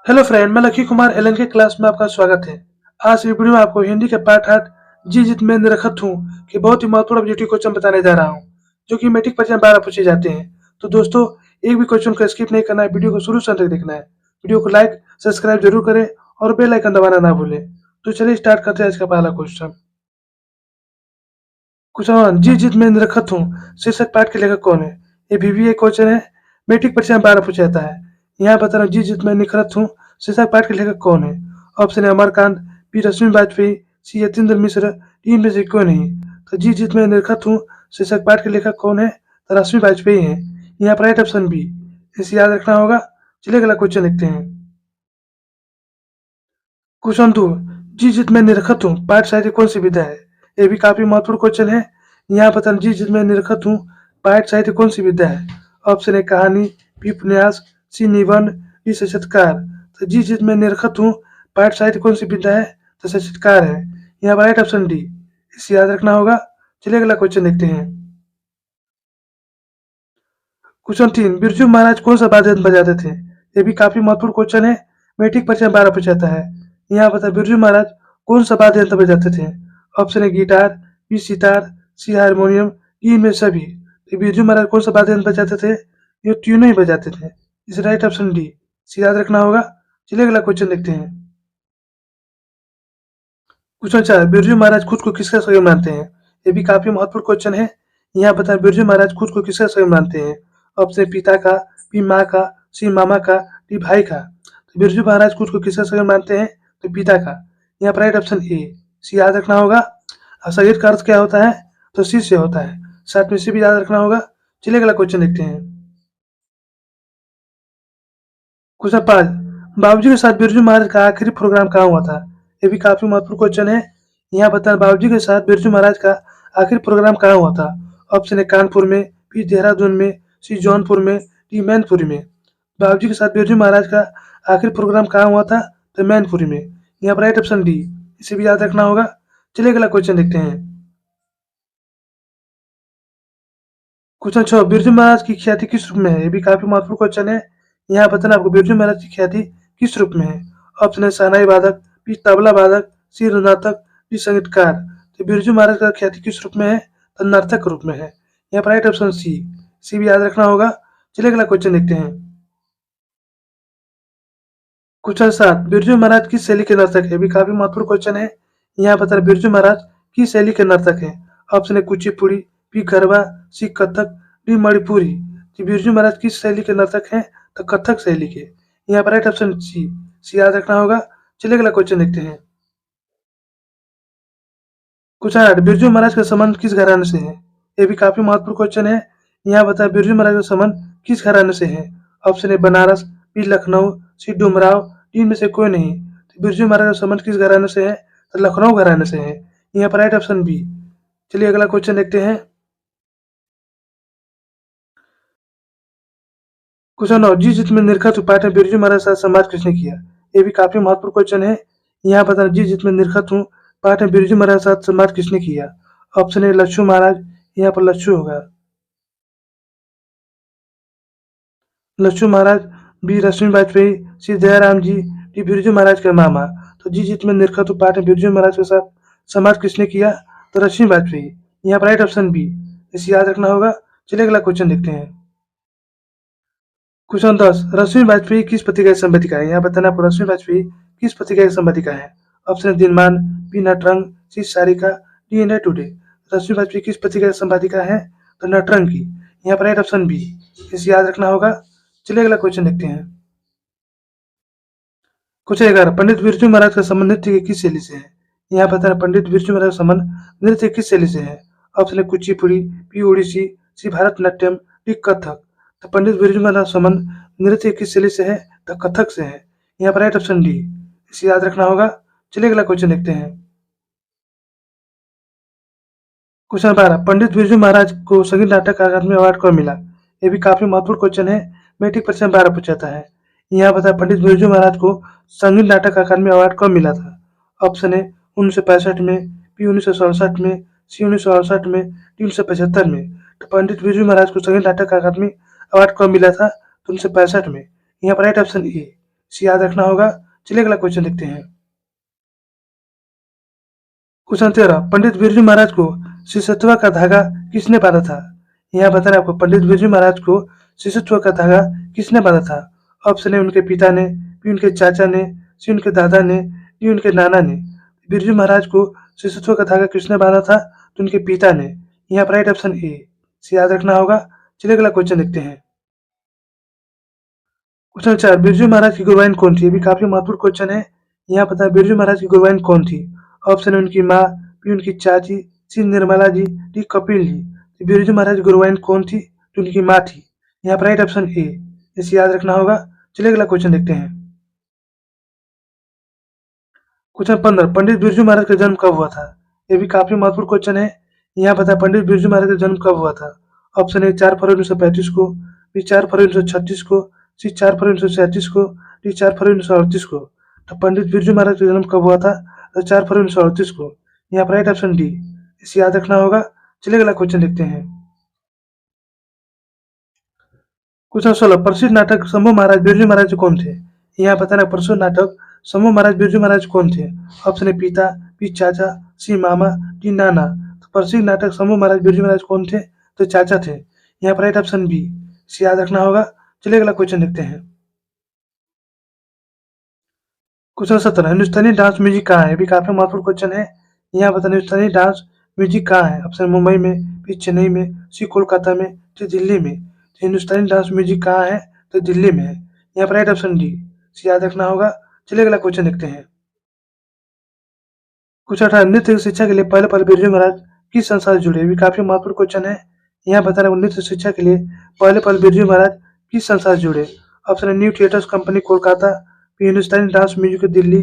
Hello friend, मैं lucky Kumar Elon के class में आपका स्वागत है। आज इस वीडियो में आपको हिंदी के पाठ 8 जी जित में निरखत हूँ कि बहुत ही महत्वपूर्ण ऑब्जेक्टिव क्वेश्चन बताने जा रहा हूँ, जो कि मैट्रिक परीक्षा में 12 पूछे जाते हैं। तो दोस्तों, एक भी क्वेश्चन को स्किप नहीं करना है, वीडियो को शुरू से अंत तक देखना है। वीडियो को लाइक सब्सक्राइब जरूर करें और बेल आइकन दबाना ना भूलें। तो चलिए स्टार्ट करते हैं आज का पहला क्वेश्चन। क्वेश्चन 1, जी जित में निरखत हूँ शीर्षक पाठ के लेखक कौन है? ये बीबीए क्वेश्चन है, मैट्रिक परीक्षा में 12 पूछा जाता है। यहाँ बता रहा हूँ, जी जित में निखरत हूँ शीर्षक पाठ के लेखक कौन है? ऑप्शन है अमरकांत, बी रश्मि वाजपेयी, सी यतीन्द्र मिश्र, डी इनमें से कोई नहीं। तो जी जित में निरखत हूँ शीर्षक पाठ के लेखक कौन है? तो रश्मि वाजपेयी है। यहाँ पर राइट ऑप्शन बी, इसे याद रखना होगा। चलिए अगला क्वेश्चन लिखते हैं। क्वेश्चन 2, जी जित में निरखत हूँ पाठ साहित्य कौन सी विधा है? ये भी काफी महत्वपूर्ण क्वेश्चन है। यहाँ बताना, जी जित में निरखत हूँ पाठ साहित्य कौन सी विधा है? ऑप्शन है कहानी, बी उपन्यास, सी निबंध, डी साक्षात्कार। तो जी जित में निरखत हूँ पाठ साहित्य कौन सी विधा है? तो साक्षात्कार है। यहाँ पर राइट ऑप्शन डी, इसे याद रखना होगा। चलिए अगला क्वेश्चन देखते हैं। क्वेश्चन 3, बिरजू महाराज कौन सा वाद्य यंत्र बजाते थे? ये भी काफी महत्वपूर्ण क्वेश्चन है, मैट्रिक परीक्षा में 12 पूछाता है। यहाँ बता, बिरजू महाराज कौन सा वाद्य यंत्र बजाते थे? ऑप्शन है गिटार, बी सितार, सी हारमोनियम, डी इनमें सभी। तो बिरजू महाराज कौन सा वाद्य यंत्र बजाते थे? ये ट्यूनो ही बजाते थे। इसे राइट ऑप्शन डी, इसे याद रखना होगा। चलिए अगला क्वेश्चन देखते हैं। क्वेश्चन 4, बिरजू महाराज खुद को किसका स्वयं मानते हैं? ये भी काफी महत्वपूर्ण क्वेश्चन है। यहाँ बता, बिरजू महाराज खुद को किसका स्वयं मानते हैं? ऑप्शन पिता का, बी माँ का, सी मामा का, डी भाई का। तो बिरजू महाराज खुद को किसका स्वयं मानते हैं? तो पिता का। यहाँ पर राइट ऑप्शन ए, सी याद रखना होगा। और सैयद का अर्थ क्या होता है? तो शिष्य होता है, साथ में सी भी याद रखना होगा। चलिए अगला क्वेश्चन देखते हैं। क्वेश्चन 5, बाबूजी के साथ बिरजू महाराज का आखिरी प्रोग्राम कहाँ हुआ था? ये भी काफी महत्वपूर्ण क्वेश्चन है। यहाँ बताना, बाबूजी के साथ बिरजू महाराज का आखिरी प्रोग्राम कहाँ हुआ था? ऑप्शन है कानपुर में, बी देहरादून में, सी जौनपुर में, डी मैनपुरी में। बाबूजी के साथ बिरजू महाराज का आखिरी प्रोग्राम कहाँ हुआ था? तो मैनपुरी में। यहाँ पर राइट ऑप्शन डी, इसे भी याद रखना होगा। चलिए अगला क्वेश्चन देखते हैं। क्वेश्चन 6, बिरजू महाराज की ख्याति किस रूप में है? ये भी काफी महत्वपूर्ण क्वेश्चन है। यहाँ बताना आपको, बिरजू महाराज की ख्याति किस रूप में है? ऑप्शन है शहनाई वादक, बी तबला वादक, सी नर्तक, डी संगीतकार। तो बिरजू महाराज का ख्याति किस रूप में है? तो नर्तक रूप में है। यहाँ पर राइट ऑप्शन सी भी याद रखना होगा। चलिए अगला क्वेश्चन देखते हैं। क्वेश्चन 7, बिरजू महाराज किस शैली के नर्तक है? भी काफी महत्वपूर्ण क्वेश्चन है। यहाँ बता रहे, बिरजू महाराज किस शैली के नर्तक है? ऑप्शन है कुचिपुड़ी, बी गरबा, सी कथक, डी मणिपुरी। तो बिरजू महाराज किस शैली के नर्तक हैं? तो कथक शैली के। यहाँ पर राइट ऑप्शन सी याद रखना होगा। चलिए अगला क्वेश्चन देखते हैं। क्वेश्चन 8, बिरजू महाराज का संबंध किस घराने से है? ये भी काफी महत्वपूर्ण क्वेश्चन है। यहाँ बता, बिरजू महाराज का संबंध किस घराने से है? ऑप्शन है बनारस, बी लखनऊ, सी डुमराव, डी इनमें से कोई नहीं। तो बिरजू महाराज का संबंध किस घराने से है? तो लखनऊ घराने से है। यहाँ पर राइट ऑप्शन बी। चलिए अगला क्वेश्चन देखते हैं। क्वेश्चन 9, जिस जित में निरखत पाठ है बिरजू महाराज के साथ संवाद किसने किया? ये भी काफी महत्वपूर्ण क्वेश्चन है। यहाँ बताना, जिस जित में निरखत हूँ पाठ है बिरजू महाराज के साथ संवाद किसने किया? ऑप्शन है लच्छू महाराज, यहाँ पर लच्छू होगा, लच्छू महाराज, बी रश्मि वाजपेयी, सी दयाराम जी, डी बिरजू महाराज के मामा। तो जी जित में निरखत पाठ है बिरजू महाराज के साथ समाज किसने किया? तो रश्मि वाजपेयी। यहाँ पर राइट ऑप्शन बी, इसे याद रखना होगा। चलिए अगला क्वेश्चन देखते हैं। क्वेश्चन 10, रश्मि वाजपेयी किस पत्रिका की संपादिका है? यहाँ बताना आपको, रश्मि वाजपेयी किस पत्रिका की संपादिका है? ऑप्शन है दिनमान, बी नटरंग, सी सारिका, डी इंडिया टुडे। रश्मि वाजपेयी किस पत्रिका की संपादिका है? तो नटरंग की। यहाँ पर राइट ऑप्शन बी, इसे याद रखना होगा। चलिए अगला क्वेश्चन देखते हैं। क्वेश्चन 11, पंडित बिरजू महाराज का संबंध नृत्य की किस शैली से है? यहाँ बताना, पंडित बिरजू महाराज का संबंध नृत्य की किस शैली से है? ऑप्शन है कुचिपुड़ी, बी ओडिसी, सी भारतनाट्यम, डी कथक। तो पंडित बिरजू महाराज का संबंध नृत्य की किस शैली से है? तो कथक से है। यहाँ पर राइट ऑप्शन डी, इसे याद रखना होगा। चलिए अगला क्वेश्चन देखते हैं। क्वेश्चन 12, पंडित बिरजू महाराज को संगीत नाटक अकादमी अवार्ड कब मिला? ये भी काफी महत्वपूर्ण क्वेश्चन है, मैट्रिक परीक्षा में 12 पूछाता है। यहाँ बता, पंडित बिरजू महाराज को संगीत नाटक अकादमी अवार्ड कब मिला था? ऑप्शन है 1965 में, बी 1967 में, सी 1968 में, डी 1975 में। तो पंडित बिरजू महाराज को संगीत नाटक अकादमी अवार्ड कब मिला था? तो 1965 में। यहाँ पर राइट ऑप्शन ए, इसे याद रखना होगा। चलिए अगला क्वेश्चन देखते हैं। क्वेश्चन 13, पंडित बिरजू महाराज को शिष्यत्व का धागा किसने बांधा था? यहाँ बता रहे आपको पंडित बिरजू महाराज को शिष्यत्व का धागा किसने बांधा था? ऑप्शन ए उनके पिता ने, बी उनके चाचा ने, सी उनके दादा ने, डी उनके नाना ने। बिरजू महाराज को शिष्यत्व का धागा किसने बांधा था? तो उनके पिता ने। यहाँ पर राइट ऑप्शन ए, इसे याद रखना होगा। चलिए अगला क्वेश्चन देखते हैं। क्वेश्चन 4, बिरजू महाराज की गुरुवाइन कौन थी? ये भी काफी महत्वपूर्ण क्वेश्चन है। यहाँ पता है बिरजू महाराज की गुरुवाइन कौन थी? ऑप्शन है उनकी माँ, बी उनकी चाची, सी निर्मला जी, डी कपिल जी। तो बिरजू महाराज की गुरुवाइन कौन थी? तो उनकी माँ थी। यहाँ पर राइट ऑप्शन ए, इसे याद रखना होगा। चलिए अगला क्वेश्चन देखते हैं। क्वेश्चन 15, पंडित बिरजू महाराज का जन्म कब हुआ था? ये भी काफी महत्वपूर्ण क्वेश्चन है। यहाँ पता है पंडित बिरजू महाराज का जन्म कब हुआ था? ऑप्शन ए 4 फरवरी 1935 को, बी 4 फरवरी 1936 को, सी 4 फरवरी 1937 को, डी 4 फरवरी 1938 को। तो पंडित बिरजू महाराज का जन्म कब हुआ था? तो 4 फरवरी 1938 को। यहाँ पर राइट ऑप्शन डी, इसे याद रखना होगा। चलिए अगला क्वेश्चन देखते हैं। क्वेश्चन 16, प्रसिद्ध नाटक शंभू महाराज बिरजू महाराज कौन थे? यहाँ बताना प्रसिद्ध नाटक शंभू महाराज बिरजू महाराज कौन थे? ऑप्शन ए पिता, बी चाचा, सी मामा, डी नाना। तो प्रसिद्ध नाटक शंभू महाराज बिरजू महाराज कौन थे? तो चाचा थे। यहाँ पर राइट ऑप्शन बी, इसे याद रखना होगा। चलिए अगला क्वेश्चन देखते हैं। क्वेश्चन 17, हिंदुस्तानी डांस म्यूजिक कहाँ है? भी काफी महत्वपूर्ण क्वेश्चन है। यहाँ बताना हिंदुस्तानी डांस म्यूजिक कहाँ है? ऑप्शन मुंबई में, बी चेन्नई में, सी कोलकाता में, डी दिल्ली में। तो हिंदुस्तानी डांस म्यूजिक कहाँ है? तो दिल्ली में है। यहाँ पर राइट ऑप्शन डी, इसे याद रखना होगा। चलिए अगला क्वेश्चन देखते हैं। क्वेश्चन 18, नृत्य की शिक्षा के लिए पहले पहले बिरजू महाराज किस संस्था से जुड़े? भी काफी महत्वपूर्ण क्वेश्चन है। यहाँ बता रहे नृत्य शिक्षा के लिए पहले पहले बिरजू महाराज किस संस्था से जुड़े? ऑप्शन है New Theatres company Kolkata, B Hindustani dance music Delhi,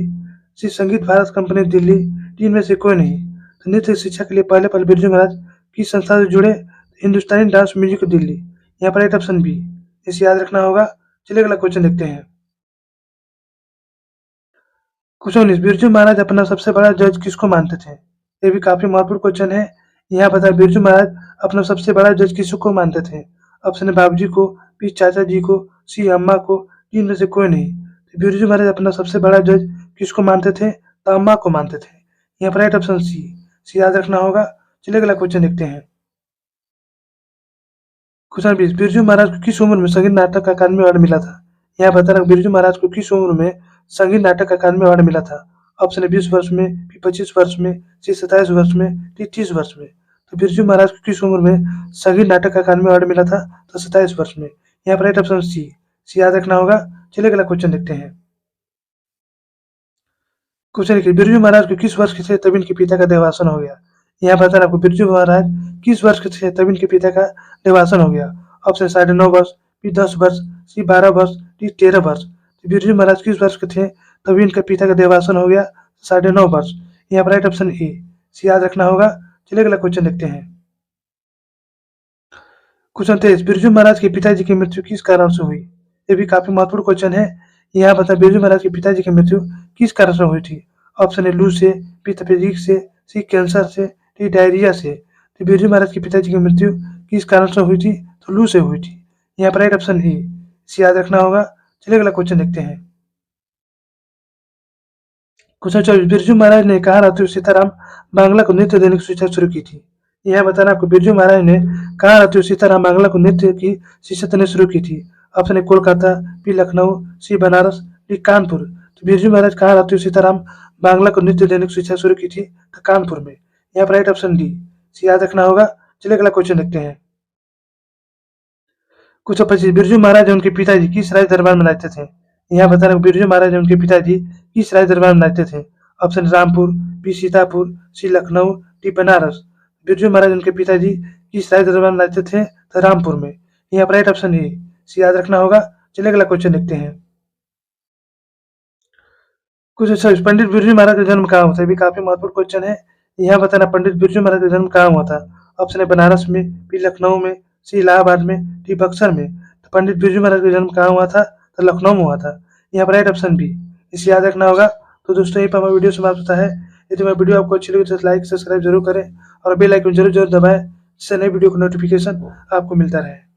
C Sangeet Bharat company Delhi, D इनमें से कोई नहीं। तो नृत्य शिक्षा के लिए पहले पहले बिरजू महाराज किस संस्था से जुड़े? हिंदुस्तानी डांस म्यूजिक दिल्ली। यहाँ पर राइट ऑप्शन बी, इसे याद रखना होगा। चलिए अगला क्वेश्चन देखते हैं। क्वेश्चन 19, बिरजू महाराज अपना सबसे बड़ा जज किसको मानते थे? ये भी काफी महत्वपूर्ण क्वेश्चन है। यहाँ बताया बिरजू महाराज अपना सबसे बड़ा जज किसको मानते थे? ऑप्शन है बाबूजी को, बी चाचा जी को, सी अम्मा को, डी इनमें से कोई नहीं। तो बिरजू महाराज अपना सबसे बड़ा जज किसको मानते थे? तो अम्मा को मानते थे। यहाँ पर राइट ऑप्शन सी याद रखना होगा। चलिए अगला क्वेश्चन देखते हैं। क्वेश्चन 20, बिरजू महाराज को किस उम्र में संगीत नाटक अकादमी अवार्ड मिला था? यहाँ बता रहा बिरजू महाराज को किस उम्र में संगीत नाटक अकादमी अवार्ड मिला था? ऑप्शन है 20 वर्ष में, बी 25 वर्ष में, सी 27 वर्ष में, डी 30 वर्ष में। तो बिरजू महाराज को किस उम्र में संगीत नाटक अकादमी अवार्ड मिला था? तो 27 वर्ष में। यहाँ पर राइट ऑप्शन सी याद रखना होगा। चलिए अगला क्वेश्चन देखते हैं। क्वेश्चन देखिए, बिरजू महाराज को किस वर्ष के थे तब इनके पिता का देहावसान हो गया? यहाँ बता रहा आपको बिरजू महाराज किस वर्ष के थे तब इनके पिता का देहावसान हो गया? ऑप्शन 9.5 वर्ष, बी 10 वर्ष, सी 12 वर्ष, डी 13 वर्ष। तो बिरजू महाराज किस वर्ष के थे तभी इनके पिता का देहावसान हो गया? 9.5 वर्ष। यहाँ पर राइट ऑप्शन ए, सी याद रखना होगा। चलिए अगला क्वेश्चन देखते हैं। क्वेश्चन 23, बिरजू महाराज के पिताजी की मृत्यु किस कारण से हुई? ये भी काफी महत्वपूर्ण क्वेश्चन है। यहाँ बता बिरजू महाराज के पिताजी की मृत्यु किस कारण से हुई थी? ऑप्शन है लू से, बी तपेदिक से, सी कैंसर से, डी डायरिया से। तो बिरजू महाराज के पिताजी की मृत्यु किस कारण से हुई थी? तो लू से हुई थी। यहाँ पर राइट ऑप्शन ए, इसे याद रखना होगा। चलिए अगला क्वेश्चन देखते हैं। क्वेश्चन 24, बिरजू महाराज ने कहा रहते हुए सीताराम बांग्ला को नृत्य देने की शिक्षा शुरू की थी? यह बताना आपको बिरजू महाराज ने कहा रहते हुए सीताराम बांग्ला को नृत्य की शिक्षा देने शुरू की थी? ऑप्शन है कोलकाता, बी लखनऊ, सी बनारस, डी कानपुर। तो बिरजू महाराज कहा रहते हुए सीताराम बांग्ला को नृत्य देने की शिक्षा शुरू की थी? तो कानपुर में। यहाँ पर राइट ऑप्शन डी, सी याद रखना होगा। चलिए अगला क्वेश्चन देखते हैं। क्वेश्चन 25, बिरजू महाराज और उनके पिताजी किस राज दरबार में रहते थे? यहाँ बता रहे बिरजू महाराज और उनके पिताजी किस राज दरबार में रहते थे? ऑप्शन रामपुर, बी सीतापुर, सी लखनऊ, डी बनारस। बिरजू महाराज उनके पिताजी किस राज दरबार में रहते थे? तो रामपुर में। यहाँ पर राइट ऑप्शन ए, सी याद रखना होगा। चलिए अगला क्वेश्चन देखते हैं। क्वेश्चन 26, पंडित बिरजू महाराज का जन्म कहाँ हुआ था? भी काफी महत्वपूर्ण क्वेश्चन है। यहाँ बताना पंडित बिरजू महाराज का जन्म कहाँ हुआ था? ऑप्शन है बनारस में, बी लखनऊ में, सी इलाहाबाद में, डी बक्सर में। तो पंडित बिरजू महाराज का जन्म कहाँ हुआ था? तो लखनऊ में हुआ था। यहाँ पर राइट ऑप्शन बी, इसे याद रखना होगा। तो दोस्तों यहीं पर हमारा वीडियो समाप्त होता है। यदि हमारी वीडियो आपको अच्छी लगी तो लाइक सब्सक्राइब जरूर करें और बेल आइकन जरूर दबाएं, जिससे नई वीडियो का नोटिफिकेशन आपको मिलता रहे।